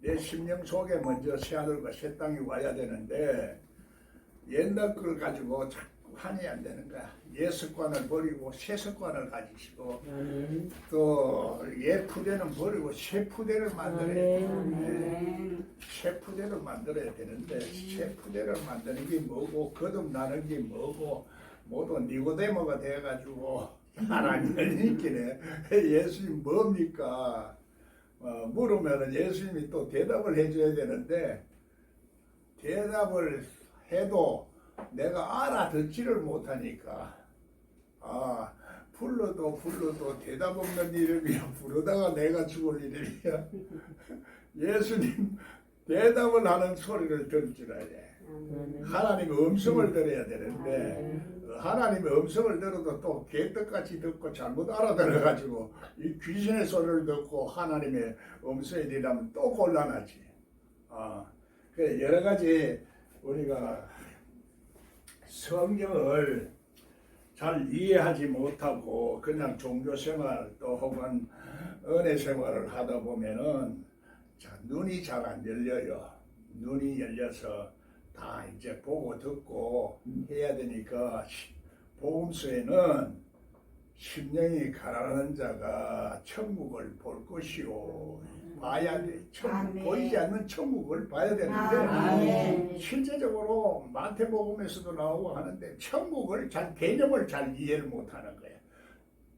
내 심령 속에 먼저 새하늘과 새 땅이 와야 되는데 옛날 걸 가지고 자꾸 환이 안 되는 거야. 옛 습관을 버리고 새 습관을 가지시고 또 옛 푸대는 버리고 새 푸대를 만들어야 돼. 새 푸대를 만들어야 되는데 새 푸대를 만드는 게 뭐고 거듭나는 게 뭐고 모두 니고데모가 돼가지고 안 열리기네. 예수님 뭡니까? 물으면 예수님이 또 대답을 해줘야 되는데 대답을 해도 내가 알아듣지를 못하니까 불러도 대답 없는 이름이야. 부르다가 내가 죽을 이름이야. 예수님 대답을 하는 소리를 들을 줄 알아야 돼. 하나님의 음성을 들어야 되는데 하나님의 음성을 들어도 또 개떡같이 듣고 잘못 알아들어가지고 이 귀신의 소리를 듣고 하나님의 음성이 되려면 또 곤란하지. 그래 여러 가지 우리가 성경을 잘 이해하지 못하고 그냥 종교생활 또 혹은 은혜생활을 하다 보면은 눈이 잘 안 열려요. 눈이 열려서 다 이제 보고 듣고 해야 되니까 복음서에는 심령이 가라앉는 자가 천국을 볼 것이요. 봐야 돼. 보이지 않는 천국을 봐야 되는데 실제적으로 마태복음에서도 나오고 하는데 천국을 개념을 잘 이해를 못하는 거야.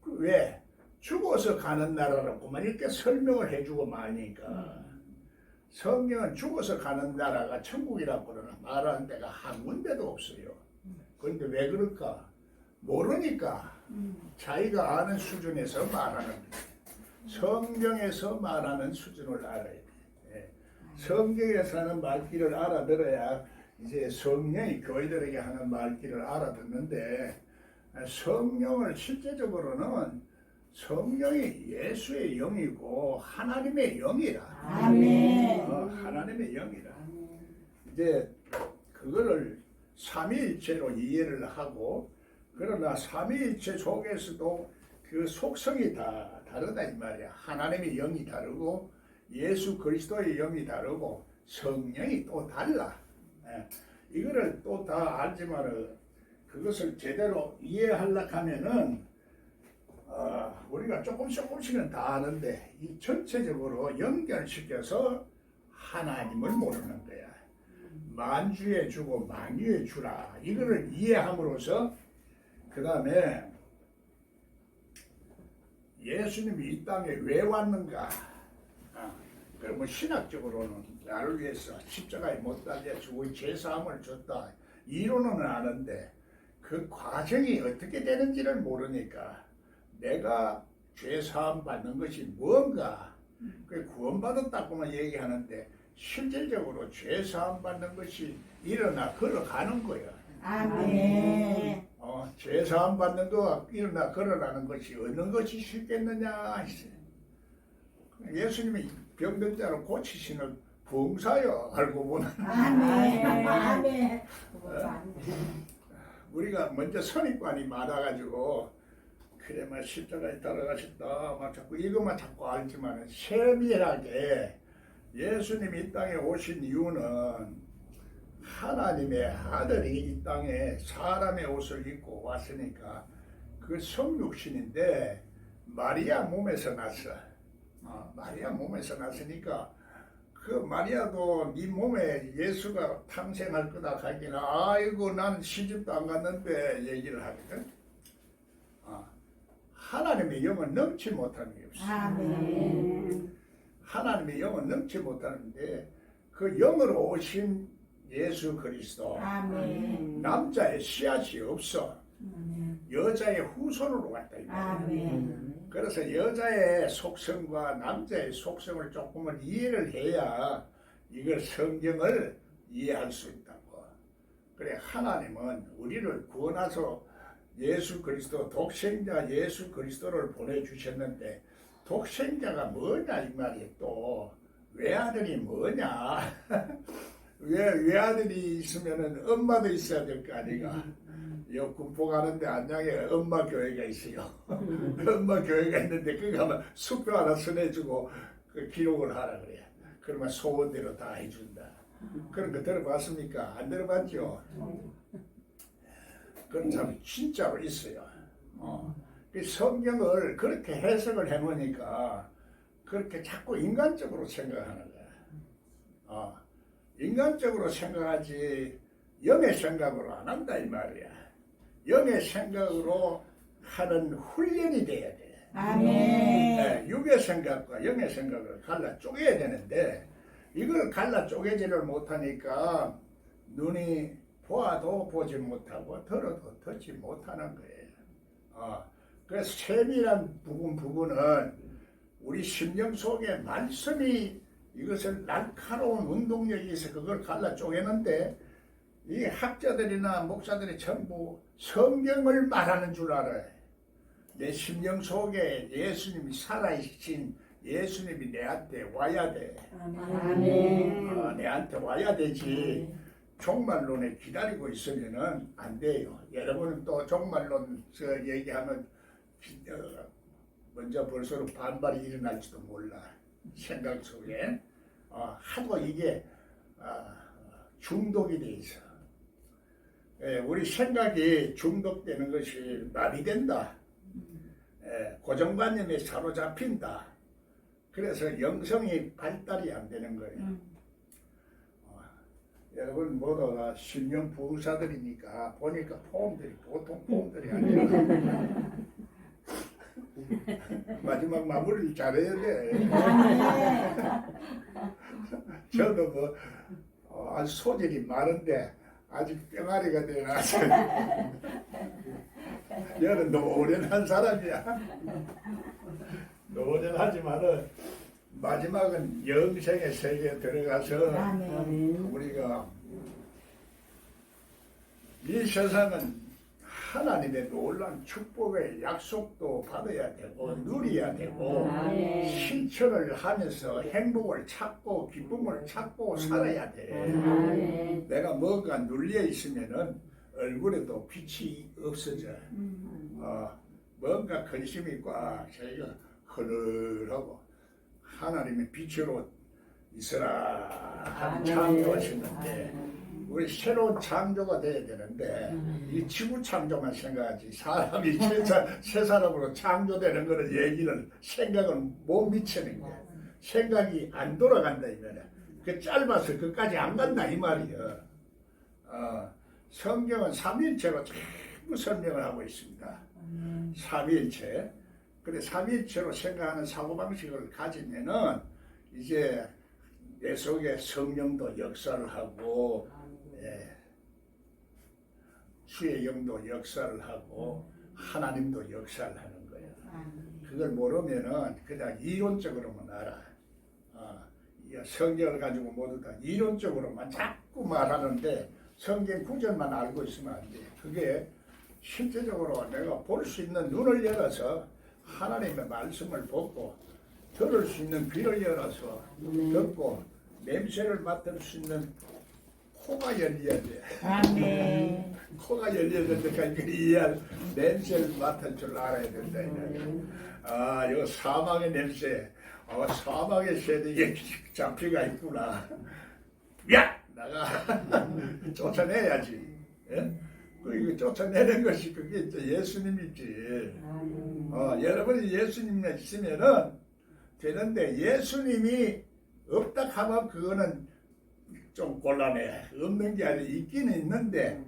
왜? 죽어서 가는 나라라고만 이렇게 설명을 해주고 마니까 성경은 죽어서 가는 나라가 천국이라고 말하는 데가 한 군데도 없어요. 그런데 왜 그럴까? 모르니까 자기가 아는 수준에서 말하는 거예요. 성경에서 말하는 수준을 알아야 돼. 성경에서 하는 말귀를 알아들어야 이제 성령이 교회들에게 하는 말귀를 알아듣는데 성령을 실제적으로는 성령이 예수의 영이고 하나님의 영이라. 아멘. 하나님의 영이라. 이제 그거를 삼위일체로 이해를 하고 그러나 삼위일체 속에서도 그 속성이 다 다르다 이 말이야. 하나님의 영이 다르고 예수 그리스도의 영이 다르고 성령이 또 달라. 이거를 또 다 알지만은 그것을 제대로 이해하려고 하면은 우리가 조금씩은 다 아는데 이 전체적으로 연결시켜서 하나님을 모르는 거야. 만주의 주고 만유의 주라. 이거를 이해함으로써 그 다음에 예수님이 이 땅에 왜 왔는가? 그러면 신학적으로는 나를 위해서 십자가에 못 달려 죽고 죄사함을 줬다. 이론은 아는데 그 과정이 어떻게 되는지를 모르니까 내가 죄사함 받는 것이 뭔가 그 구원받았다고만 얘기하는데 실질적으로 죄사함 받는 것이 일어나 걸어가는 거야. 아멘. 죄사함 받는 거와 일어나 걸어가는 것이 어느 것이 쉽겠느냐. 예수님이 병든 자를 고치시는 봉사요. 알고 보면 아멘. 우리가 먼저 선입관이 많아가지고 그래 막 십자가에 따라가셨다 막 자꾸 이것만 자꾸 알지만 세밀하게 예수님이 이 땅에 오신 이유는 하나님의 아들이 이 땅에 사람의 옷을 입고 왔으니까 그 성육신인데 마리아 몸에서 났어. 마리아 몸에서 났으니까 그 마리아도 네 몸에 예수가 탄생할 거다 하기는 아이고 난 시집도 안 갔는데 얘기를 하거든. 하나님의 영은 넘지 못하는 게 없어. 아멘. 하나님의 영은 넘지 못하는데 그 영으로 오신 예수 그리스도 아멘. 남자의 씨앗이 없어. 여자의 후손으로 왔다 이 말이야. 아멘. 그래서 여자의 속성과 남자의 속성을 조금은 이해를 해야 이걸 성경을 이해할 수 있다고. 그래 하나님은 우리를 구원하서 예수 그리스도 독생자 예수 그리스도를 보내주셨는데 독생자가 뭐냐 이 말이에요. 또 외아들이 뭐냐. 외아들이 있으면은 엄마도 있어야 될 거 아니가. 요 군포 가는데 안양에 엄마 교회가 있어요. 엄마 교회가 있는데 그거 하면 수표 하나 써내주고 그 기록을 하라 그래요. 그러면 소원대로 다 해준다. 그런 거 들어봤습니까? 안 들어봤죠? 그런 사람이 진짜로 있어요. 그 성경을 그렇게 해석을 해보니까 그렇게 자꾸 인간적으로 생각하는 거야. 인간적으로 생각하지 영의 생각으로 안 한다 이 말이야. 영의 생각으로 하는 훈련이 돼야 돼. 아멘. 네, 육의 생각과 영의 생각을 갈라 쪼개야 되는데 이걸 갈라 쪼개지를 못하니까 눈이 보아도 보지 못하고 들어도 듣지 못하는 거예요. 그래서 세밀한 부분은 우리 심령 속에 말씀이 이것을 날카로운 운동력이 있어 그걸 갈라 쪼개는데 이 학자들이나 목사들이 전부 성경을 말하는 줄 알아요. 내 심령 속에 예수님이 살아계신 예수님이 내한테 와야 돼. 아멘. 내한테 와야 되지. 종말론에 기다리고 있으면은 안 돼요. 여러분은 또 종말론 얘기하면 먼저 벌써 반발이 일어날지도 몰라. 생각 속에 하도 이게 중독이 돼 있어. 우리 생각이 중독되는 것이 마비된다. 고정관념에 사로잡힌다. 그래서 영성이 발달이 안 되는 거예요. 여러분 모두가 신령 부사들이니까 보니까 포옹들이 보통 포옹들이 아니라 마지막 마무리를 잘해야 돼. 저도 뭐 아주 소질이 많은데 아직 뿅아리가 되어나서 얘는 노련한 사람이야. 노련하지만은 마지막은 영생의 세계에 들어가서 우리가 이 세상은 하나님의 놀라운 축복의 약속도 받아야 되고 누려야 되고 실천을 하면서 행복을 찾고 기쁨을 찾고 살아야 돼. 내가 뭔가 눌려 있으면은 얼굴에도 빛이 없어져. 뭔가 근심이 꽉 차이가 흐르하고 하나님의 빛으로 있으라 창조하셨는데 우리 새로운 창조가 돼야 되는데 이 지구 창조만 생각하지 사람이 새 사람으로 창조되는 거는 얘기는 생각은 못 미치는 거야. 생각이 안 돌아간다 이 말이야. 그 짧아서 그까지 안 간다 이 말이야. 성경은 삼위일체로 전부 설명을 하고 있습니다. 삼위일체. 근데 삼위일체로 생각하는 사고방식을 가지면은 이제 내 속에 성령도 역사를 하고 주의 영도 역사를 하고 하나님도 역사를 하는 거예요. 그걸 모르면은 그냥 이론적으로만 알아. 성경을 가지고 모두 다 이론적으로만 자꾸 말하는데 성경 구절만 알고 있으면 안 돼. 그게 실제적으로 내가 볼 수 있는 눈을 열어서 하나님의 말씀을 보고 들을 수 있는 귀를 열어서 듣고 냄새를 맡을 수 있는 코가 열려야 돼. 아멘. 코가 열려야 되니까 이해할 냄새를 맡을 줄 알아야 된다. 이거 사막의 냄새. 사막의 새들이 잡히가 있구나. 야! 나가 쫓아내야지. 이거 쫓아내는 것이 그게 예수님이지. 여러분이 예수님이 있으면은 되는데 예수님이 없다 하면 그거는 좀 곤란해. 없는 게 아니라 있기는 있는데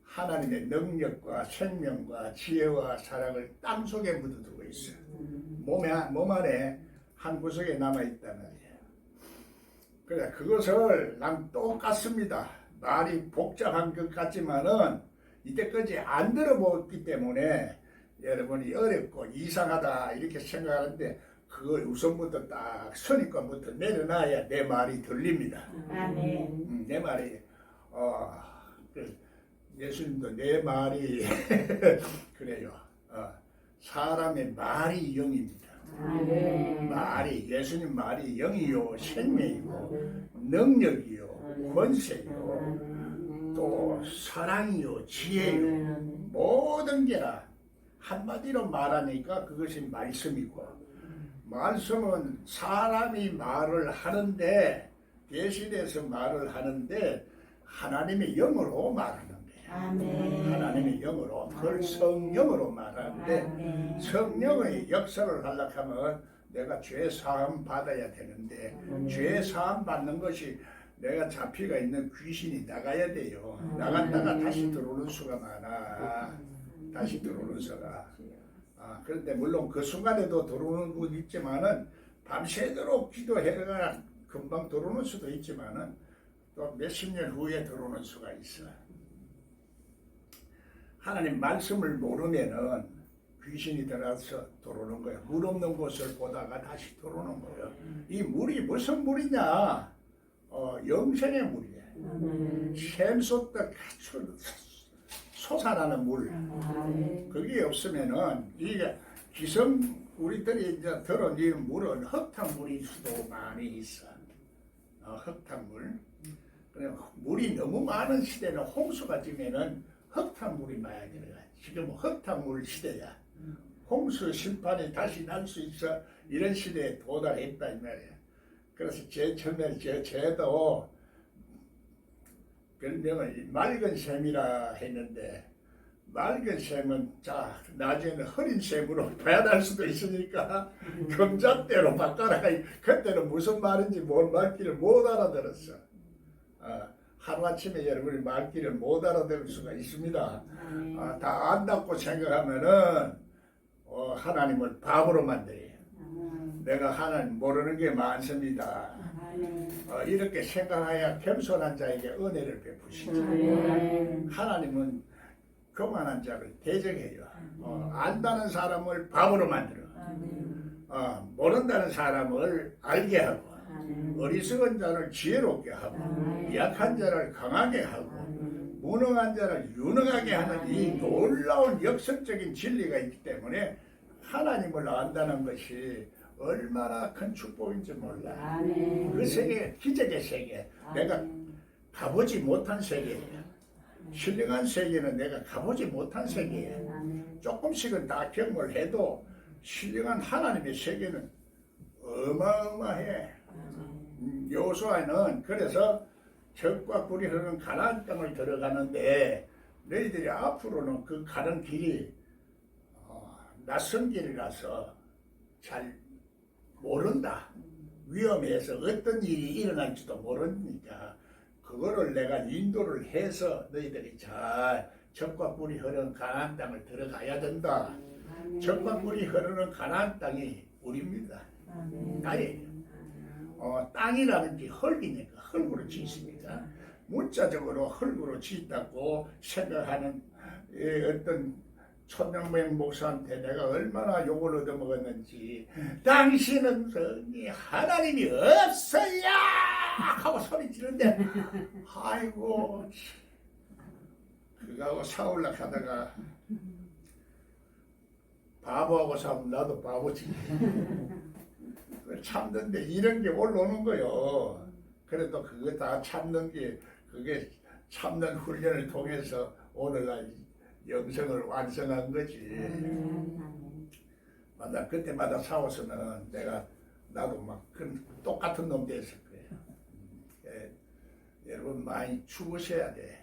하나님의 능력과 생명과 지혜와 사랑을 땅 속에 묻어두고 있어. 몸 안에 한 구석에 남아있단 말이에요. 그래 그것을 난 똑같습니다. 말이 복잡한 것 같지만은 이때까지 안 들어보기 때문에 여러분이 어렵고 이상하다 이렇게 생각하는데 그걸 우선부터 딱 선입관부터 내려놔야 내 말이 들립니다. 아멘. 내 말이 예수님도 내 말이 그래요. 사람의 말이 영입니다. 말이 예수님 말이 영이요 생명이고 능력이요 권세요 또 사랑이요 지혜요 모든 게라 한마디로 말하니까 그것이 말씀이고 말씀은 사람이 말을 하는데 대신해서 말을 하는데 하나님의 영으로 말하는 거예요. 아멘. 하나님의 영으로, 그걸 성령으로 말하는데 아멘. 성령의 역사를 하려고 하면 내가 죄 사함 받아야 되는데 죄 사함 받는 것이 내가 잡히가 있는 귀신이 나가야 돼요. 나갔다가 다시 들어오는 수가 많아. 다시 들어오는 수가. 그런데 물론 그 순간에도 들어오는 분 있지만은 밤새도록 기도해가 금방 들어오는 수도 있지만은 또 몇십 년 후에 들어오는 수가 있어. 하나님 말씀을 모르면은 귀신이 들어서 들어오는 거야. 물 없는 곳을 보다가 다시 들어오는 거예요. 이 물이 무슨 물이냐? 영생의 물이에요. 샘솟듯 솟아나는 물. 그게 없으면은 이게 우리들이 이제 들은 이 물은 흙탕물일 수도 많이 있어. 흙탕물. 그래 물이 너무 많은 시대는 홍수가 지면은 흙탕물이 많이 들어가. 지금 흙탕물 시대야. 홍수 심판이 다시 날 수 있어. 이런 시대에 도달했다 이 말이야. 그래서 처음에 쟤도 별명을 맑은 샘이라 했는데 맑은 샘은 자 나중에는 흐린 샘으로 변할 수도 있으니까 금잣대로 바꿔라. 그때는 무슨 말인지 뭘 말귀를 못 알아들었어. 하루아침에 여러분이 말귀를 못 알아들을 수가 있습니다. 다 안다고 생각하면은 하나님을 바보로 만들어요. 내가 하나님 모르는 게 많습니다. 이렇게 생각해야 겸손한 자에게 은혜를 베푸시죠. 하나님은 교만한 자를 대적해요. 안다는 사람을 바보로 만들어. 모른다는 사람을 알게 하고 어리석은 자를 지혜롭게 하고 약한 자를 강하게 하고 무능한 자를 유능하게 하는 이 놀라운 역설적인 진리가 있기 때문에 하나님을 안다는 것이 얼마나 큰 축복인지 몰라. 그 세계, 기적의 세계, 내가 가보지 못한 세계예요. 신령한 세계는 내가 가보지 못한 세계예요. 조금씩은 다 경험해도 신령한 하나님의 세계는 어마어마해. 여호수아는 그래서 적과 꿀이 흐르는 가나안 땅을 들어가는데 너희들이 앞으로는 그 가는 길이 낯선 길이라서 잘 모른다. 위험해서 어떤 일이 일어날지도 모르니까 그거를 내가 인도를 해서 너희들이 잘 적과 꿀이 흐르는 가나안 땅을 들어가야 된다. 적과 꿀이 흐르는 가나안 땅이 우리입니다. 나예요. 땅이라는 게 흙이니까 흙으로 짓습니다. 문자적으로 흙으로 짓다고 생각하는 어떤 천명맹 목사한테 내가 얼마나 욕을 얻어먹었는지 당신은 성이 하나님이 없어야 하고 소리 지르는데 아이고 그거하고 싸우려고 하다가 바보하고 싸우면 나도 바보지. 참는데 이런 게 올라오는 거요. 그래도 그거 다 참는 게 그게 참는 훈련을 통해서 오늘날 영성을 완성한 거지. 맞아. 그때마다 싸웠으면 나도 막 똑같은 놈 됐을 거예요. 여러분 많이 죽으셔야 돼.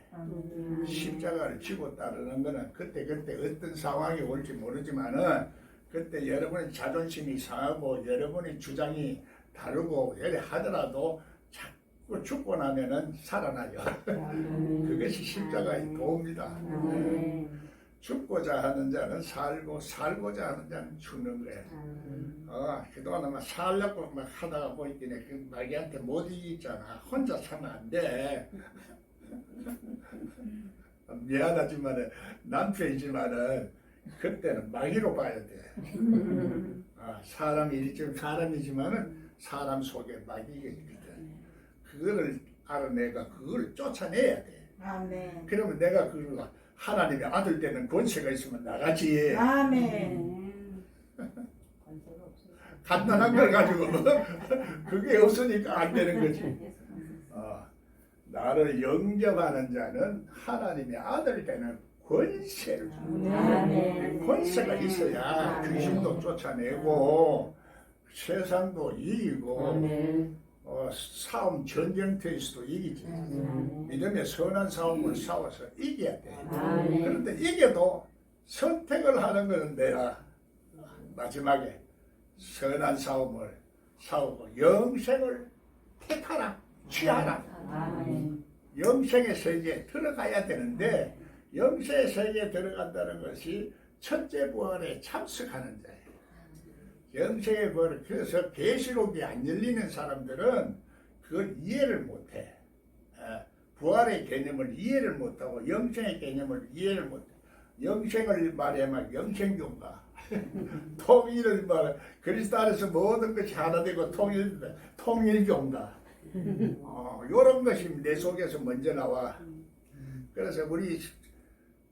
십자가를 지고 따르는 거는 그때 어떤 상황이 올지 모르지만은 그때 여러분의 자존심이 상하고 여러분의 주장이 다르고 이래 하더라도 자꾸 죽고 나면은 살아나요. 그것이 십자가의 도입니다. 죽고자 하는 자는 살고 살고자 하는 자는 죽는 거예요. 그동안 막 살려고 막 하다가 보니까 그 마귀한테 못 이기잖아. 혼자 사면 안 돼. 미안하지만은 남편이지만은 그때는 마귀로 봐야 돼. 사람이지만은 사람 속에 마귀가 있거든. 그거를 알아내가 그걸 쫓아내야 돼. 아멘. 그러면 내가 그걸 하나님의 아들 되는 권세가 있으면 나가지. 아멘. 간단한 걸 가지고 그게 없으니까 안 되는 거지. 나를 영접하는 자는 하나님의 아들 되는 권세를 줍니다. 권세가 있어야 귀신도 쫓아내고 세상도 이기고 아멘. 싸움 전쟁터에서도 이기지. 믿음의 선한 싸움을 싸워서 이겨야 돼. 아멘. 그런데 이겨도 선택을 하는 것은 내가 마지막에 선한 싸움을 싸우고 영생을 택하라, 취하라. 아멘. 영생의 세계에 들어가야 되는데 영생의 세계에 들어간다는 것이 첫째 부활에 참석하는 자예요. 영생의 부활, 그래서 계시록이 안 열리는 사람들은 그걸 이해를 못해. 부활의 개념을 이해를 못하고 영생의 개념을 이해를 못해. 영생을 말하면 영생교인가 통일을 말해 그리스도 안에서 모든 것이 하나 되고 통일교인가 이런 것이 내 속에서 먼저 나와. 그래서 우리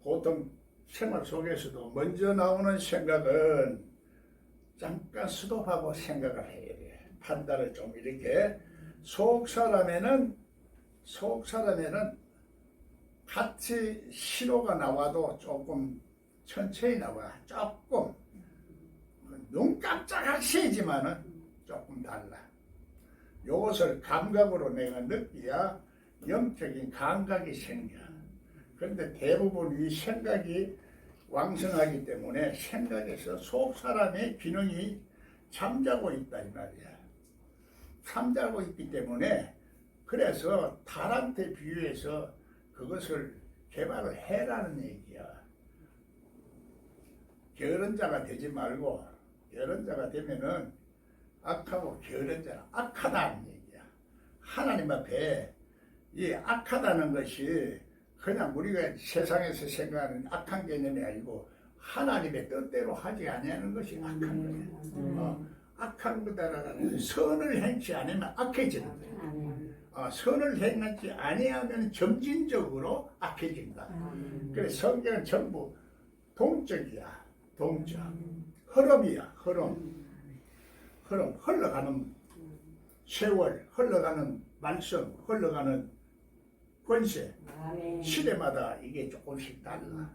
보통 생활 속에서도 먼저 나오는 생각은 잠깐 스톱하고 생각을 해야 돼. 판단을 좀 이렇게 속 사람에는 같이 신호가 나와도 조금 천천히 나와. 조금 눈 깜짝할 새지만은 조금 달라. 이것을 감각으로 내가 느껴야 영적인 감각이 생겨. 그런데 대부분 이 생각이 왕성하기 때문에 생각에서 속 사람의 기능이 잠자고 있다 이 말이야. 잠자고 있기 때문에 그래서 달한테 비유해서 그것을 개발을 해라는 얘기야. 게으른 자가 되지 말고 게으른 자가 되면은 악하고 게으른 자는 악하다는 얘기야. 하나님 앞에 이 악하다는 것이 그냥 우리가 세상에서 생각하는 악한 개념이 아니고 하나님의 뜻대로 하지 아니하는 것이 악한 거야. 악한 거다라는 선을 행치 않으면 악해지는 거야. 선을 행하지 아니하면 점진적으로 악해진다. 그래서 성경은 전부 동적이야. 동적. 흐름이야. 흐름. 흘러가는 세월, 흘러가는 말씀, 흘러가는 권세. 시대마다 이게 조금씩 달라.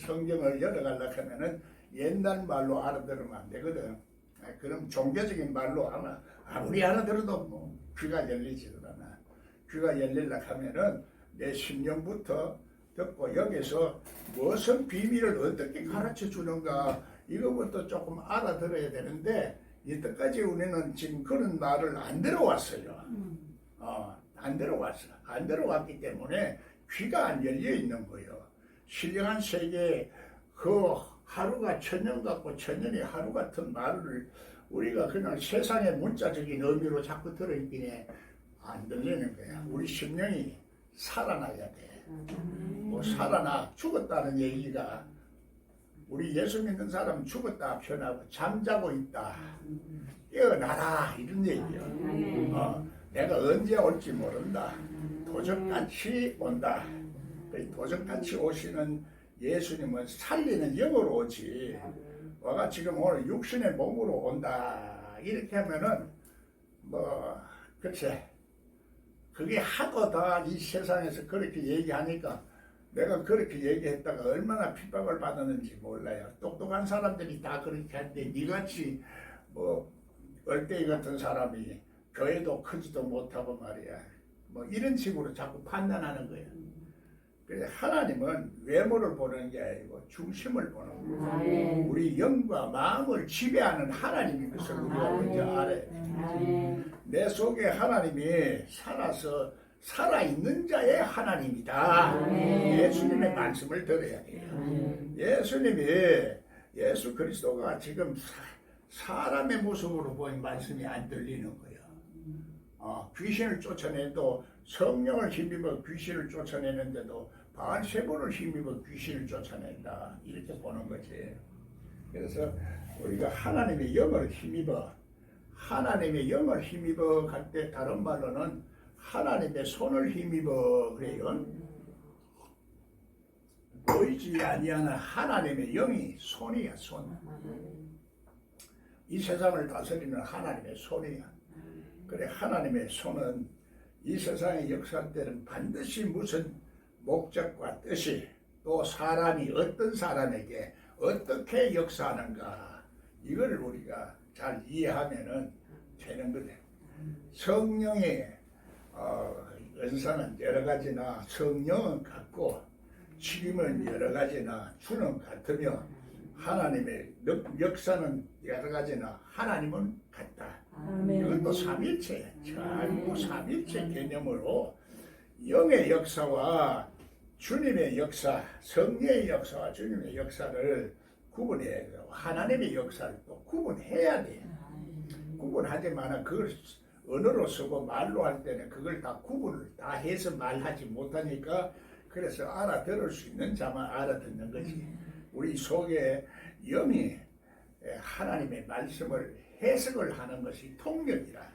성경을 열어가려고 하면은 옛날 말로 알아들으면 안 되거든. 그럼 종교적인 말로 아무리 알아들어도 뭐 귀가 열리지도 않아. 귀가 열리려고 하면은 내 심령부터 듣고 여기서 무슨 비밀을 어떻게 가르쳐 주는가 이거부터 조금 알아들어야 되는데 이때까지 우리는 지금 그런 말을 안 들어왔어요. 안 들어왔어. 안 들어왔기 때문에 귀가 안 열려 있는 거예요. 신령한 세계에 그 하루가 천년 같고 천년이 하루 같은 말을 우리가 그냥 세상의 문자적인 의미로 자꾸 들어있기에 안 들리는 거야. 우리 심령이 살아나야 돼. 뭐 살아나 죽었다는 얘기가 우리 예수 믿는 사람은 죽었다 표현하고 잠자고 있다. 깨어나라 이런 얘기야. 내가 언제 올지 모른다. 도적같이 온다. 도적같이 오시는 예수님은 살리는 영으로 오지. 와가 지금 오늘 육신의 몸으로 온다. 이렇게 하면은 뭐 글쎄 그게 하도 다 이 세상에서 그렇게 얘기하니까 내가 그렇게 얘기했다가 얼마나 핍박을 받았는지 몰라요. 똑똑한 사람들이 다 그렇게 하는데 니같이 뭐 얼대이 같은 사람이 교회도 크지도 못하고 말이야. 뭐 이런 식으로 자꾸 판단하는 거예요. 그래서 하나님은 외모를 보는 게 아니고 중심을 보는 거예요. 우리 영과 마음을 지배하는 하나님인 것을 우리가 먼저 알아야 돼. 내 속에 하나님이 살아서 살아있는 자의 하나님이다. 예수님의 말씀을 들어야 돼요. 예수 그리스도가 지금 사람의 모습으로 보인 말씀이 안 들리는 거예요. 귀신을 쫓아내도 성령을 힘입어 귀신을 쫓아내는데도 바알세불을 힘입어 귀신을 쫓아낸다. 이렇게 보는 거지. 그래서 우리가 하나님의 영을 힘입어 갈 때 다른 말로는 하나님의 손을 힘입어 그래요. 보이지 아니하는 하나님의 영이 손이야. 손. 이 세상을 다스리는 하나님의 손이야. 그래 하나님의 손은 이 세상의 역사 때는 반드시 무슨 목적과 뜻이 또 사람이 어떤 사람에게 어떻게 역사하는가 이걸 우리가 잘 이해하면은 되는 거다. 성령의 은사는 여러 가지나 성령은 같고 책임은 여러 가지나 주는 같으며 하나님의 역사는 여러 가지나 하나님은 같다. 이것도 삼일체, 전부 삼일체 개념으로 영의 역사와 주님의 역사, 성령의 역사와 주님의 역사를 구분해야 돼요. 하나님의 역사를 또 구분해야 돼. 구분하지만 그걸 언어로 쓰고 말로 할 때는 그걸 다 구분을 다 해서 말하지 못하니까 그래서 알아들을 수 있는 자만 알아듣는 거지. 우리 속에 영이 하나님의 말씀을 해석을 하는 것이 통력이라.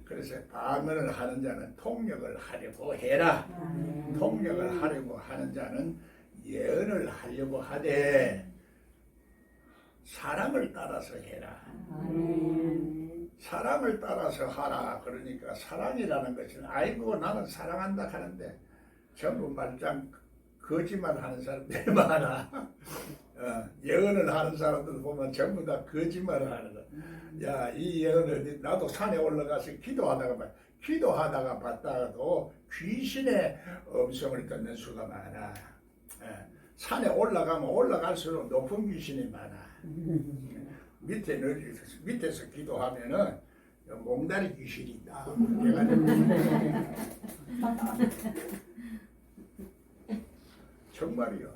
그래서 방언을 하는 자는 통력을 하려고 해라. 통력을 하려고 하는 자는 예언을 하려고 하되 사랑을 따라서 해라. 사랑을 따라서 하라. 그러니까 사랑이라는 것은 아이고 나는 사랑한다 하는데 전부 말짱 거짓말 하는 사람들이 많아. 예언을 하는 사람들 보면 전부 다 거짓말을 하는 거야. 야, 이 예언을 나도 산에 올라가서 기도하다가 봤다가도 귀신의 음성을 듣는 수가 많아. 산에 올라가면 올라갈수록 높은 귀신이 많아. 밑에서 기도하면은 몽다리 귀신이 있다. 정말이요.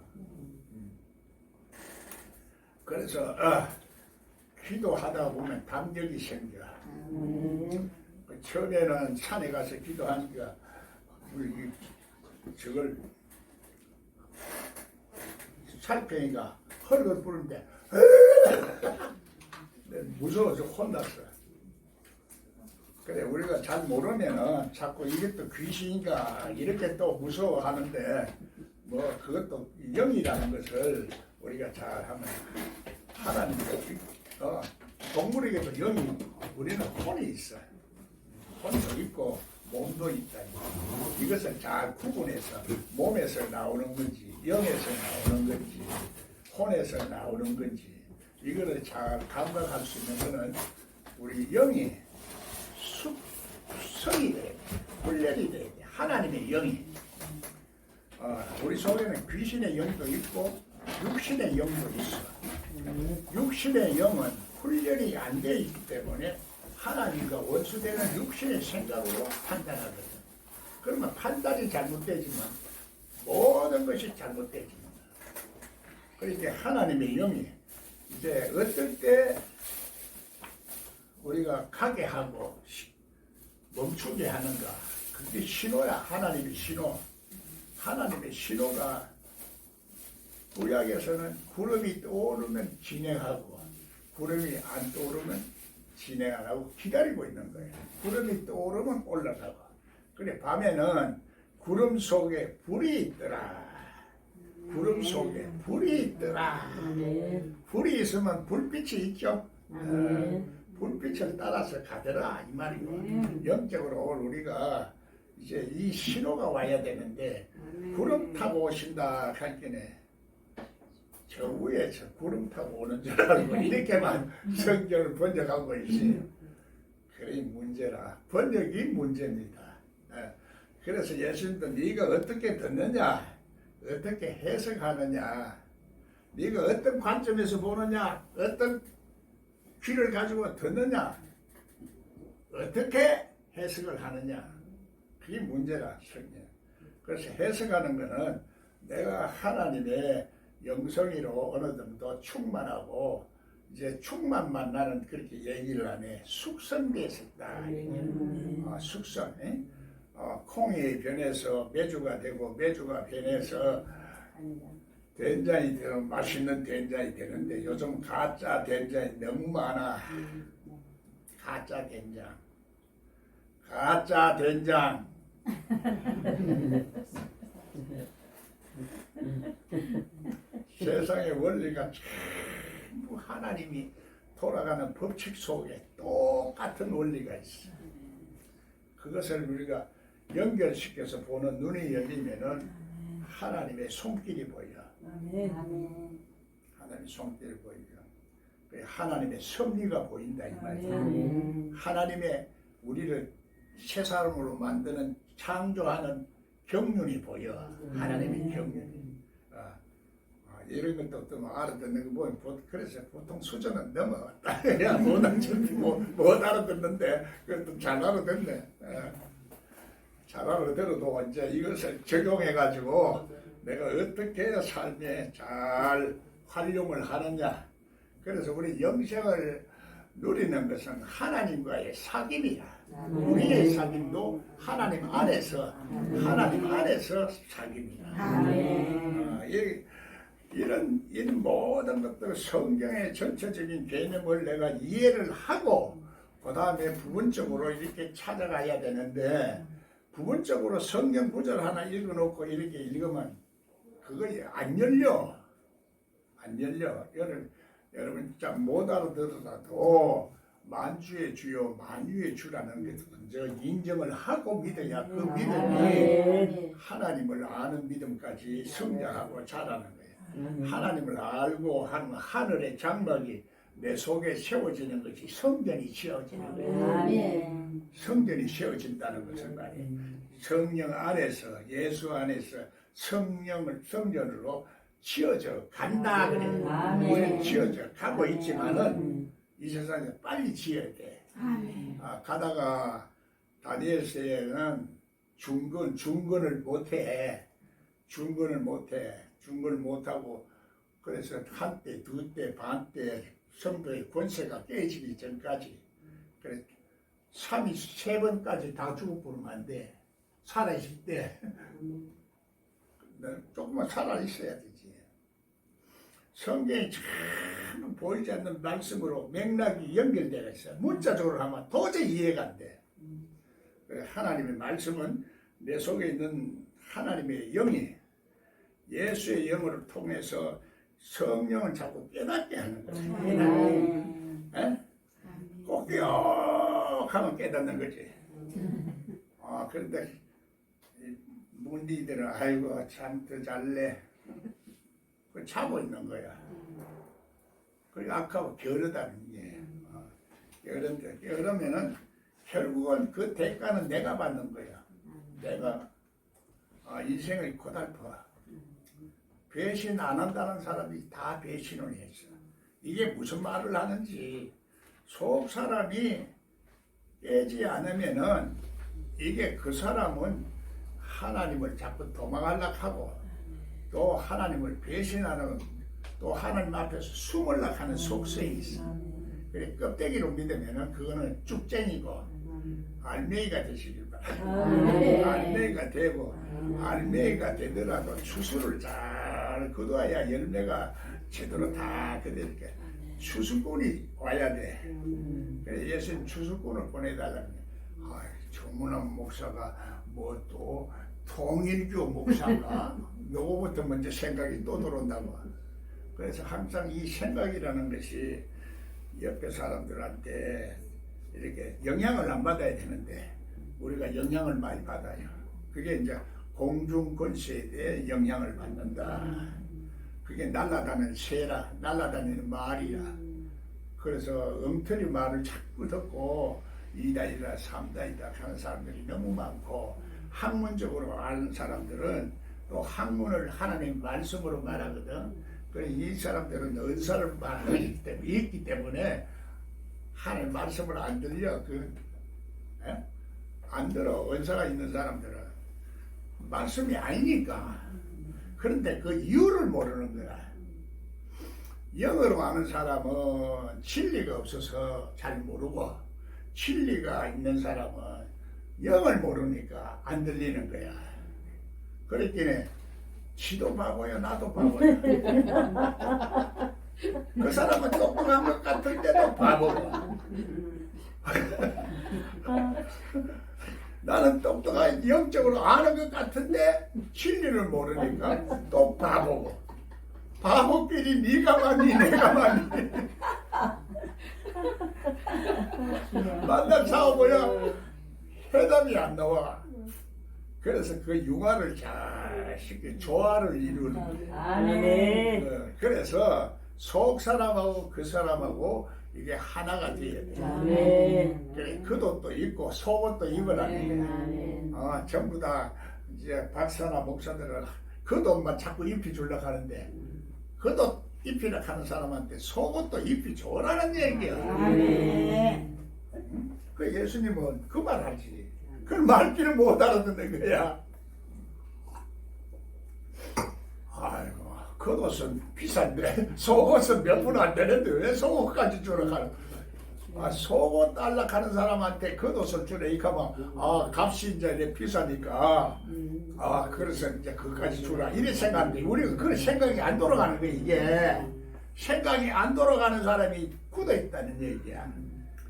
그래서 기도하다 보면 담력이 생겨. 처음에는 산에 가서 기도하니까 우리 저걸 살팽이가 헐걸 부르는데 무서워서 혼났어. 그래 우리가 잘 모르면은 자꾸 이것도 귀신인가 이렇게 또 무서워하는데 뭐 그것도 영이라는 것을 우리가 잘 하면 하나님 동물에게도 영이 우리는 혼이 있어. 혼도 있고 몸도 있다. 이것을 잘 구분해서 몸에서 나오는 건지 영에서 나오는 건지 혼에서 나오는 건지 이거를 잘 감각할 수 있는 것은 우리 영이 숙성이 돼야 돼. 훈련이 돼야 돼. 하나님의 영이 우리 속에는 귀신의 영도 있고 육신의 영도 있어. 육신의 영은 훈련이 안 돼 있기 때문에 하나님과 원수되는 육신의 생각으로 판단하거든. 그러면 판단이 잘못되지만 모든 것이 잘못되지만 그러니까 하나님의 영이 이제 어떨 때 우리가 가게 하고 멈추게 하는가 그게 신호야. 하나님의 신호. 하나님의 신호가 구약에서는 구름이 떠오르면 진행하고 구름이 안 떠오르면 진행 안 하고 기다리고 있는 거예요. 구름이 떠오르면 올라가고 그래 밤에는 구름 속에 불이 있더라. 구름 속에 불이 있더라. 불이 있으면 불빛이 있죠. 불빛을 따라서 가더라 이 말이고 영적으로 우리가 이제 이 신호가 와야 되는데 구름 타고 오신다 하니까 저 위에 저 구름 타고 오는 줄 알고 이렇게만 성경을 번역하고 있지. 그게 문제라. 번역이 문제입니다. 그래서 예수님도 네가 어떻게 듣느냐 어떻게 해석하느냐 네가 어떤 관점에서 보느냐 어떤 귀를 가지고 듣느냐 어떻게 해석을 하느냐 그게 문제라. 성경. 그래서 해석하는 거는 내가 하나님의 영성이로 어느 정도 충만하고 이제 충만만 나는 그렇게 얘기를 하네. 숙성돼서 있다. 숙성. 콩이 변해서 메주가 되고 메주가 변해서 된장이 되면 맛있는 된장이 되는데 요즘 가짜 된장이 너무 많아. 가짜 된장. 가짜 된장. 세상의 원리가 전부 하나님이 돌아가는 법칙 속에 똑같은 원리가 있어. 그것을 우리가 연결시켜서 보는 눈이 열리면은 하나님의 손길이 보여. 하나님의 손길이 보이죠. 하나님의 섭리가 보인다 이 말이야. 아멘. 하나님의 우리를 새 사람으로 만드는 창조하는 경륜이 보여. 하나님의 경륜이. 이런 것도 또 알아듣는 거 보면 그래서 보통 수준은 넘어갔다. 야, 못 알아듣는데 그래도 잘 알아듣네. 잘 알아들어도 이제 이것을 적용해가지고 내가 어떻게 삶에 잘 활용을 하느냐. 그래서 우리 영생을 누리는 것은 하나님과의 사귐이야. 우리의 사귐도 하나님 안에서 사귐이야. 이런 모든 것들 성경의 전체적인 개념을 내가 이해를 하고 그 다음에 부분적으로 이렇게 찾아가야 되는데 부분적으로 성경 구절 하나 읽어놓고 이렇게 읽으면 그거 안 열려. 여러분 진짜 못 알아들어도 만주의 주요 만유의 주라는 게 먼저 인정을 하고 믿어야 그 믿음이 하나님을 아는 믿음까지 성장하고 자라는 거예요. 하나님을 알고 하는 하늘의 장막이 내 속에 세워지는 것이 성전이 세워지는 거예요. 성전이 세워진다는 것은 말이에요. 성령 안에서 예수 안에서 성전으로 지어져 간다 그래요. 우리는 지어져 가고 있지만은 이 세상에 빨리 지어야 돼. 가다가 다니엘서에는 중건을 못해. 중건을 못하고 그래서 한때, 두때, 반때 성도의 권세가 깨지기 전까지 그래 3번까지 다 죽어 부르면 안 돼. 살아있을 때 조금만 살아있어야 되지. 성경이 참 보이지 않는 말씀으로 맥락이 연결되어 있어요. 문자적으로 하면 도저히 이해가 안 돼. 하나님의 말씀은 내 속에 있는 하나님의 영이 예수의 영을 통해서 성령을 자꾸 깨닫게 하는 거예요. 꼭 하면 깨닫는 거지. 그런데 문디들은 아이고 참 더 잘래. 그 자고 있는 거야. 그리고 아까워 게으르다는 게. 게으르면은 결국은 그 대가는 내가 받는 거야. 내가 인생이 고달파. 배신 안 한다는 사람이 다 배신을 했어. 이게 무슨 말을 하는지 속 사람이 깨지 않으면은 이게 그 사람은 하나님을 자꾸 도망하려고 하고 또 하나님을 배신하는 또 하나님 앞에서 숨으려고 하는 속성이 있어. 그래 껍데기로 믿으면은 그거는 쭉쟁이고 알맹이가 되시길 바랍니다. 알맹이가 되고 알맹이가 되더라도 추수를 잘 거둬야 열매가 제대로 다 그렇게 추수꾼이 와야 돼. 그래 예수님 추수꾼을 보내달라는 거야. 정문환 목사가 뭐 또 통일교 목사가 요거부터 먼저 생각이 또 들어온다고. 그래서 항상 이 생각이라는 것이 옆에 사람들한테 이렇게 영향을 안 받아야 되는데 우리가 영향을 많이 받아요. 그게 이제 공중권세에 대해 영향을 받는다. 그게 날아다니는 새라, 날아다니는 말이야. 그래서 엉터리 말을 자꾸 듣고 이다이다 삼다이다 하는 사람들이 너무 많고 학문적으로 아는 사람들은 또 학문을 하나님 말씀으로 말하거든. 그래서 이 사람들은 은사를 말하기 때문에 있기 때문에 하나님 말씀을 안 들려. 안 들어. 은사가 있는 사람들은 말씀이 아니니까. 그런데 그 이유를 모르는 거야. 영어로 아는 사람은 진리가 없어서 잘 모르고 진리가 있는 사람은 영을 모르니까 안 들리는 거야. 그랬더니 지도 바보야 나도 바보야. 그 사람은 똑똑한 것 같은데도 바보야. 나는 똑똑한 영적으로 아는 것 같은데 진리를 모르니까 또 바보고. 바보끼리 네가 많니 내가 많니. 만날 싸워보야 회담이 안 나와. 그래서 그 융화를 잘 쉽게 조화를 이루는 거예요. 아멘. 그래서 속 사람하고 그 사람하고 이게 하나가 돼야 돼. 아멘. 그래, 겉옷도 입고 속옷도 입으라는 아멘. 거야. 전부 다 이제 박사나 목사들은 겉옷만 자꾸 입혀주려고 하는데 겉옷 입히려고 하는 사람한테 속옷도 입혀주라는 얘기야. 아멘. 그 예수님은 그 말 하지. 그걸 말귀를 못 알아듣는 거야. 아이고, 겉옷은 비싼데 속옷은 몇 푼 안 되는데 왜 속옷까지 주러 가는 거야? 속옷 달라 하는 사람한테 겉옷을 주래 이까면 값이 이제 비싸니까 그래서 이제 그까지 주라 이래 생각하는데 우리가 그런 생각이 안 돌아가는 거야. 이게 생각이 안 돌아가는 사람이 굳어 있다는 얘기야.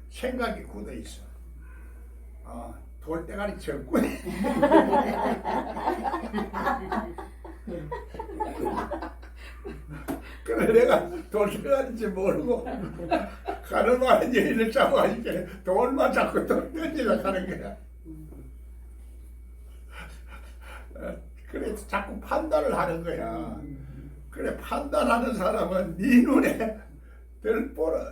생각이 굳어 있어. 돌대가리 적군. 그래 내가 돌대가리인지 모르고 가늠하는 여인을 잡아가니까 돌만 잡고 돌 던지려고 하는 거야. 그래 자꾸 판단을 하는 거야. 그래 판단하는 사람은 네 눈에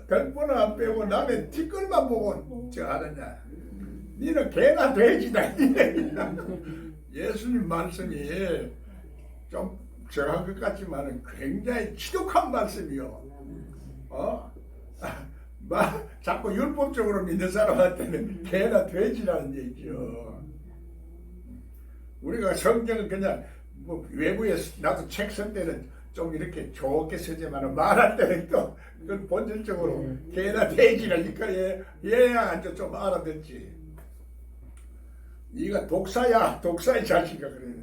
덜보는 안 빼고 남의 뒷걸만 보고 저 하느냐. 니는 개나 돼지다. 예수님 말씀이 좀 정한 것 같지만은 굉장히 지독한 말씀이요. 자꾸 율법적으로 믿는 사람한테는 개나 돼지라는 얘기죠. 우리가 성경은 그냥 뭐 외부에 나도 책 쓸 때는 좀 이렇게 좋게 쓰지만 말할 때는 또 그건 본질적으로 개나 돼지라니까 얘야 이제 좀 알아듣지. 네가 독사야, 독사의 자식아. 그래.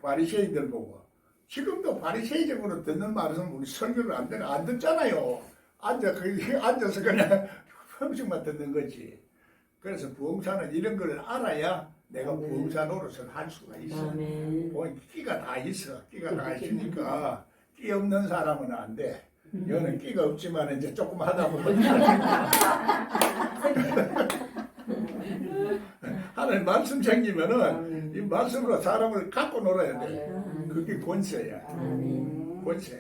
바리새인들 보고 지금도 바리새인적으로 듣는 말은 우리 설교를 안 듣잖아요. 앉아서 그냥 형식만 듣는 거지. 그래서 부흥사는 이런 걸 알아야 내가 부흥사 노릇을 할 수가 있어. 끼가 다 있어. 끼가 다 있으니까 끼 없는 사람은 안 돼. 여는 끼가 없지만 이제 조금 하다 보면 하나님 말씀 생기면은 이 말씀으로 사람을 갖고 놀아야 돼. 그게 권세야.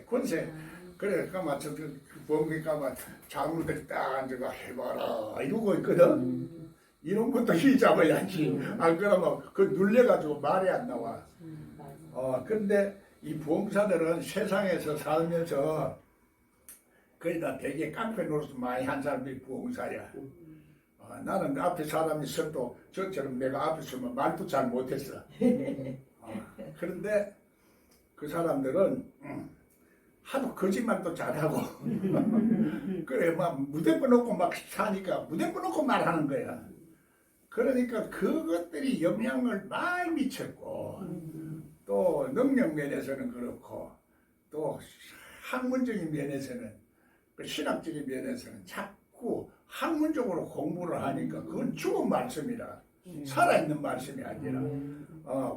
권세. 그래, 까마 그 범위 까마 장물들이 딱 앉아가 해봐라 이러고 있거든. 이런 것도 휘 잡아야지. 안 그러면 그 눌려가지고 말이 안 나와. 근데 이 부흥사들은 세상에서 살면서 거의 다 되게 깡패 노릇 많이 한 사람들이 부흥사야. 나는 앞에 사람이 있어도 저처럼 내가 앞에 서면 말도 잘 못했어. 그런데 그 사람들은 하도 거짓말도 잘하고 그래 막 무대포 놓고 막 사니까 무대포 놓고 말하는 거야. 그러니까 그것들이 영향을 많이 미쳤고 또 능력 면에서는 그렇고 또 학문적인 면에서는 그 신학적인 면에서는 자꾸 학문적으로 공부를 하니까 그건 죽은 말씀이라 살아있는 말씀이 아니라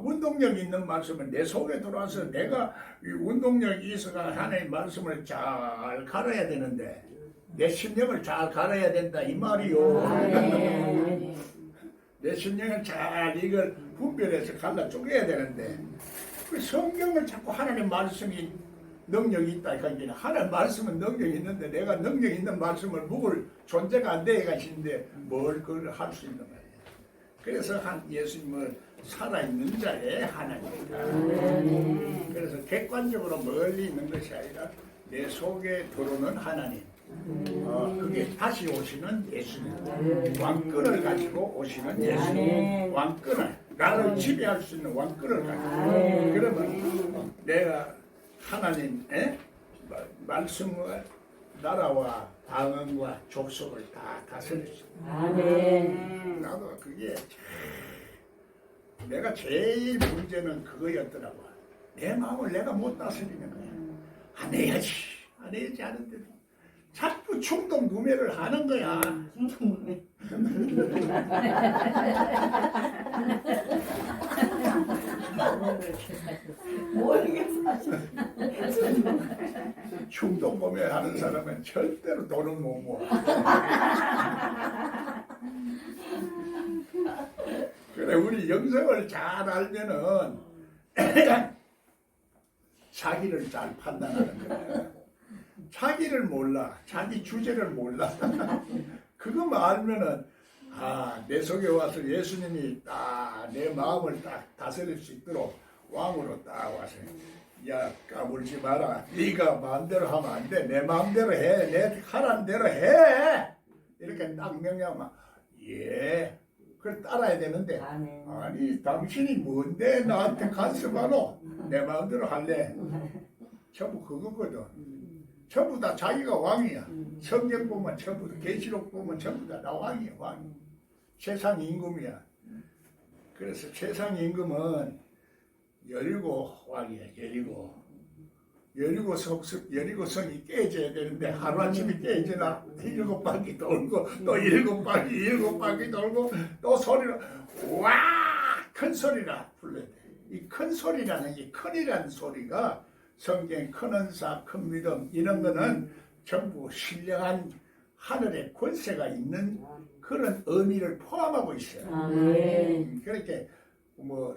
운동력 있는 말씀은 내 속에 들어와서 내가 이 운동력이 있어가 하나님 말씀을 잘 갈아야 되는데 내 심령을 잘 갈아야 된다 이 말이요. 내 심령을 잘 이걸 분별해서 갈라 쪼개야 되는데 그 성경을 자꾸 하나님 말씀이 능력이 있다 이거는 하나님 말씀은 능력이 있는데 내가 능력 있는 말씀을 묵을 존재가 안 돼 가시는데 뭘 그걸 할 수 있는 거예요. 그래서 예수님은 살아있는 자의 하나님이다. 그래서 객관적으로 멀리 있는 것이 아니라 내 속에 들어오는 하나님. 그게 다시 오시는 예수님. 왕권을 가지고 오시는 예수님. 왕권을 나를 지배할 수 있는 왕권을 가지고. 그러면 내가 하나님의 말씀과 나라와 방언과 족속을 다 다스릴 수 있다. 나도 그게 내가 제일 문제는 그거였더라고. 내 마음을 내가 못 다스리는 거야. 안 해야지 하는데도 자꾸 충동 구매를 하는 거야. 충동 구매하는 사람은 절대로 돈은 못 모아. 그래 우리 영성을 잘 알면은 자기를 잘 판단하는 거야. 자기를 몰라. 자기 주제를 몰라. 그거만 알면은 내 속에 와서 예수님이 딱 내 마음을 딱 다스릴 수 있도록 왕으로 딱 와서 야 까불지 마라. 네가 마음대로 하면 안 돼. 내 마음대로 해. 내 하라는 대로 해. 이렇게 딱 명령하면 예. 그걸 따라야 되는데 아니 당신이 뭔데 나한테 간섭하노? 내 마음대로 할래. 전부 그거거든. 전부 다 자기가 왕이야. 성경 보면 전부 계시록 보면 전부 다 나 왕이야. 왕. 세상 임금이야. 그래서 세상 임금은 여리고 왕이야. 여리고 성이 깨져야 되는데 하루아침에 깨지나 7바퀴 돌고 또 7바퀴 돌고 또 소리로 와 큰 소리라 불러야 돼. 이 큰 소리라는 게 큰이라는 소리가 성경 큰 은사 큰 믿음 이런 거는 전부 신령한 하늘의 권세가 있는 그런 의미를 포함하고 있어요. 그렇게 뭐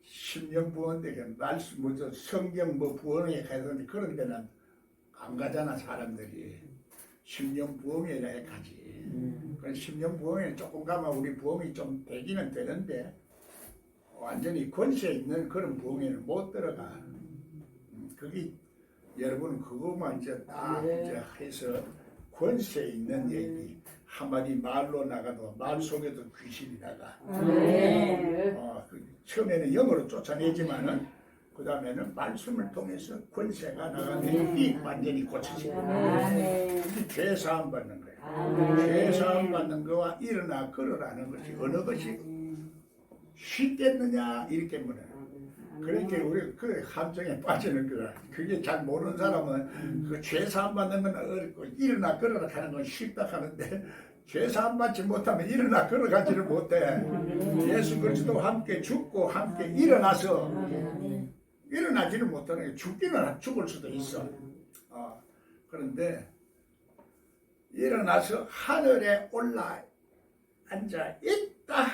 10년 부원되게 말씀 먼저 성경 뭐 부원에 가서 그런 데는 안 가잖아 사람들이. 10년 부엉이라 가지. 그래 10년 부엉이 조금 가면 우리 부엉이 좀 되기는 되는데 완전히 권세 있는 그런 부엉이는 못 들어가. 그게 여러분은 그것만 이제 딱 이제 해서 권세 있는 얘기 한마디 말로 나가도 말 속에도 귀신이 나가. 처음에는 영어로 쫓아내지만은 그 다음에는 말씀을 통해서 권세가 나가면 이 완전히 고쳐지고 죄 사함 받는 거야. 죄 사함 받는 거와 일어나 걸으라는 것이 어느 것이 쉽겠느냐 이렇게 물어요. 그러니까 우리 그 함정에 빠지는 거야. 그게 잘 모르는 사람은 그 죄 사함 받는 건 어렵고 일어나 걸어라 하는 건 쉽다 하는데 죄 사함 받지 못하면 일어나 걸어가지를 못해. 예수 그리스도와 함께 죽고 함께 일어나서 일어나지를 못하는 게 죽기는 죽을 수도 있어. 그런데 일어나서 하늘에 올라 앉아 있다.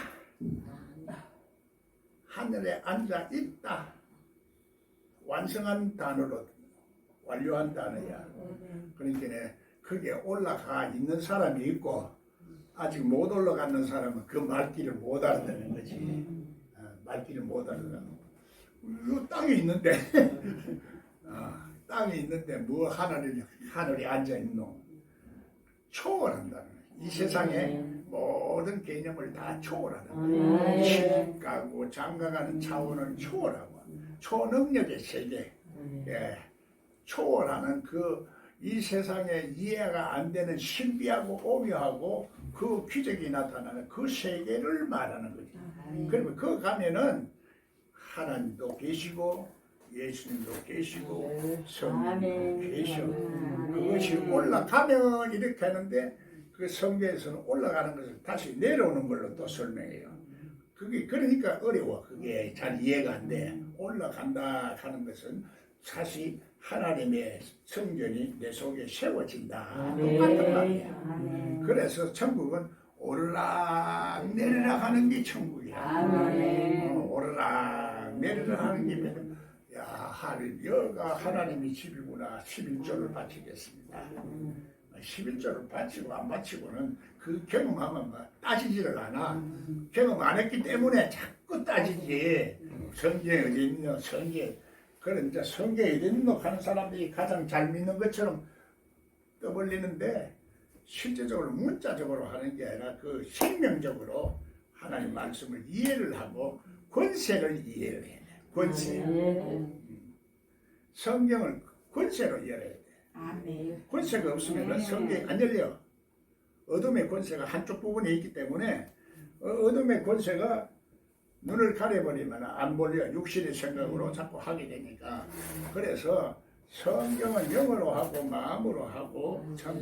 하늘에 앉아 있다. 완성한 단어로 완료한 단어야. 그러니까 그게 올라가 있는 사람이 있고 아직 못 올라가는 사람은 그 말귀를 못 알아듣는 거지. 말귀를 못 알아듣는. 이 땅에 있는데 땅에 있는데 뭐 하늘에 앉아 있노? 초월한다는 거야. 이 세상에 모든 개념을 다 초월하는 거야. 시가고 장가가는 차원을 초월하고 초능력의 세계, 초월하는 이 세상에 이해가 안 되는 신비하고 오묘하고 그 기적이 나타나는 그 세계를 말하는 거지. 그러면 그 가면은 하나님도 계시고 예수님도 계시고 성령도 계셔. 그것이 올라가면 이렇게 하는데 그 성경에서는 올라가는 것을 다시 내려오는 걸로 또 설명해요. 그게 그러니까 어려워. 그게 잘 이해가 안 돼. 올라간다 하는 것은 사실 하나님의 성전이 내 속에 세워진다. 똑같은 말이야. 그래서 천국은 오르락 내리락 하는 게 천국이야. 오르락 내리락 하는 게 여가 하나님이 집이구나. 11조를 바치겠습니다. 11조를 바치고 안 바치고는 그 경험하면 따지지를 않아. 경험 안 했기 때문에 자꾸 따지지. 성경에 어디 있노? 성경에. 그런 이제 성경에 어디 있노? 하는 사람들이 가장 잘 믿는 것처럼 떠벌리는데 실제적으로 문자적으로 하는 게 아니라 그 생명적으로 하나님 말씀을 이해를 하고 권세를 이해를 해야 돼. 권세. 성경을 권세로 열어야 돼. 권세가 없으면 성경이 안 열려. 어둠의 권세가 한쪽 부분에 있기 때문에 어둠의 권세가 눈을 가려버리면 안 보려. 육신의 생각으로 자꾸 하게 되니까. 그래서 성경은 영어로 하고 마음으로 하고 참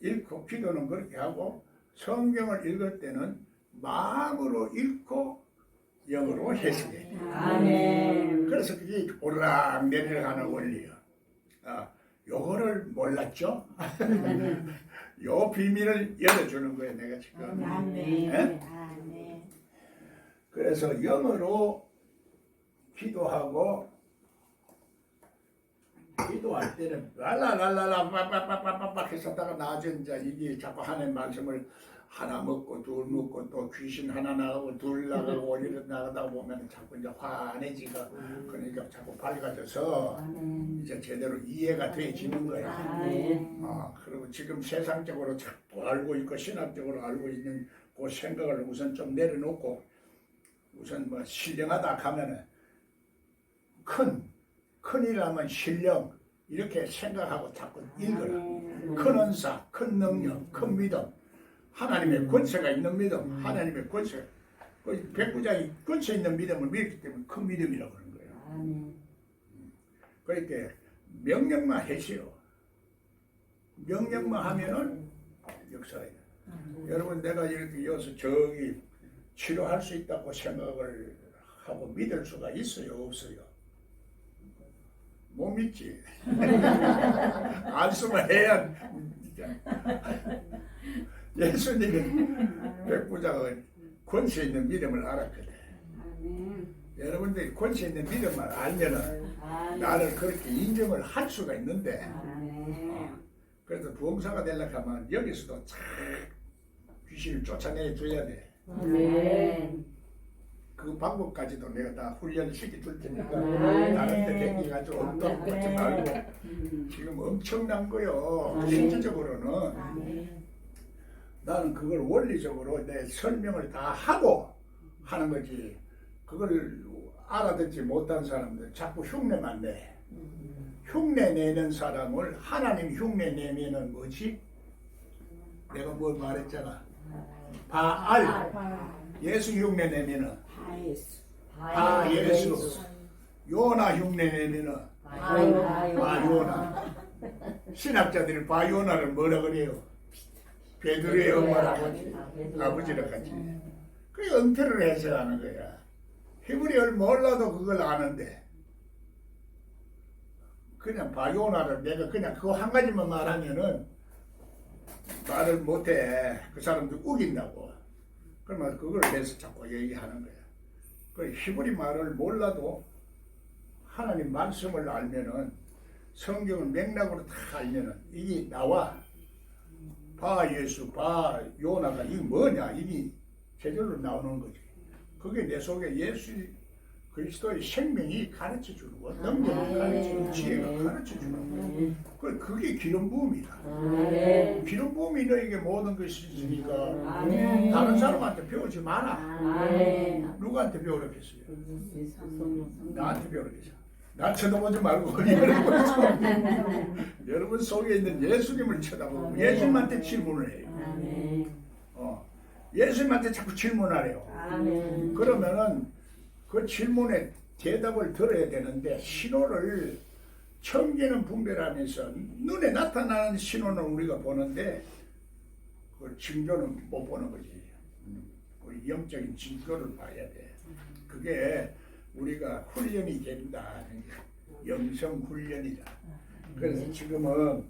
읽고 기도는 그렇게 하고 성경을 읽을 때는 마음으로 읽고 영어로 해석해. 그래서 그게 오르락 내리락 하는 원리야. 요거를 몰랐죠? 요 비밀을 열어주는 거예요, 내가 지금. 그래서 영어로 기도하고 기도할 때는 랄랄랄랄라 빠빠빠빠빠 했었다가 나중에 이제 이게 자꾸 하나님 말씀을 하나 먹고 둘 먹고 또 귀신 하나 나가고 둘 나가고 이렇게 나가다 보면 자꾸 이제 화내지가 그러니까 자꾸 밝아져서 이제 제대로 이해가 돼지는 거야. 그리고 지금 세상적으로 자꾸 알고 있고 신학적으로 알고 있는 그 생각을 우선 좀 내려놓고 우선 뭐 신령하다 하면은 큰이라면 신령 이렇게 생각하고 자꾸 읽어라. 큰 은사, 큰 능력, 큰 믿음, 하나님의 권세가 있는 믿음, 하나님의 권세. 그 백부장이 권세 있는 믿음을 믿기 때문에 큰 믿음이라고 그러는 거예요. 그러니까 명령만 해시오. 명령만 하면은 역사가 있다. 여러분 내가 이렇게 여기서 저기 치료할 수 있다고 생각을 하고 믿을 수가 있어요, 없어요? 못 믿지. 안수만 해야. 예수님은 백부장은 권세 있는 믿음을 알았거든. 여러분들이 권세 있는 믿음을 알면은 나를 그렇게 인정을 할 수가 있는데, 그래서 부흥사가 되려고 하면 여기서도 참 귀신을 쫓아내 줘야 돼. 그 방법까지도 내가 다 훈련시켜 줄 테니까 다른 데 댕기가지고 엉뚱 걷지 말고 지금 엄청난 거요. 실질적으로는 나는 그걸 원리적으로 내 설명을 다 하고 하는 거지. 그걸 알아듣지 못한 사람들 자꾸 흉내만 내. 흉내 내는 사람을 하나님 흉내 내면은 뭐지? 내가 뭘 말했잖아. 바알. 예수 흉내 내면은 바예수. 요나 흉내 내면은 바요나. 신학자들이 바요나를 뭐라 그래요? 베드로의 엄마라고 아버지랑 같이. 그게 엉터리를 해석하는 거야. 히브리어를 몰라도 그걸 아는데 그냥 바요나를 내가 그냥 그거 한 가지만 말하면은 말을 못해. 그 사람들 우긴다고. 그러면 그걸 해서 자꾸 얘기하는 거야. 그 히브리 말을 몰라도 하나님 말씀을 알면은 성경을 맥락으로 다 알면은 이게 나와. 바 예수, 바 요나가 이게 뭐냐? 이게 제대로 나오는 거지. 그게 내 속에 예수 그리스도의 생명이 가르쳐 주는 거, 능력을 가르쳐 주는 지혜가 가르쳐 주는 거. 그게 기름 부음이다. 기름 부음이 너에게 모든 것이 있으니까 다른 사람한테 배우지 마라. 누구한테 배우라겠어요? 나한테 배우라겠어. 나 쳐다보지 말고 여러분 속에 있는 예수님을 쳐다보고 예수님한테 질문을 해요. 예수님한테 자꾸 질문하래요. 그러면은 그 질문에 대답을 들어야 되는데 신호를 청계는 분별하면서 눈에 나타나는 신호는 우리가 보는데 그 징조는 못 보는 거지. 우리 영적인 징조를 봐야 돼. 그게 우리가 훈련이 된다. 영성 훈련이다. 그래서 지금은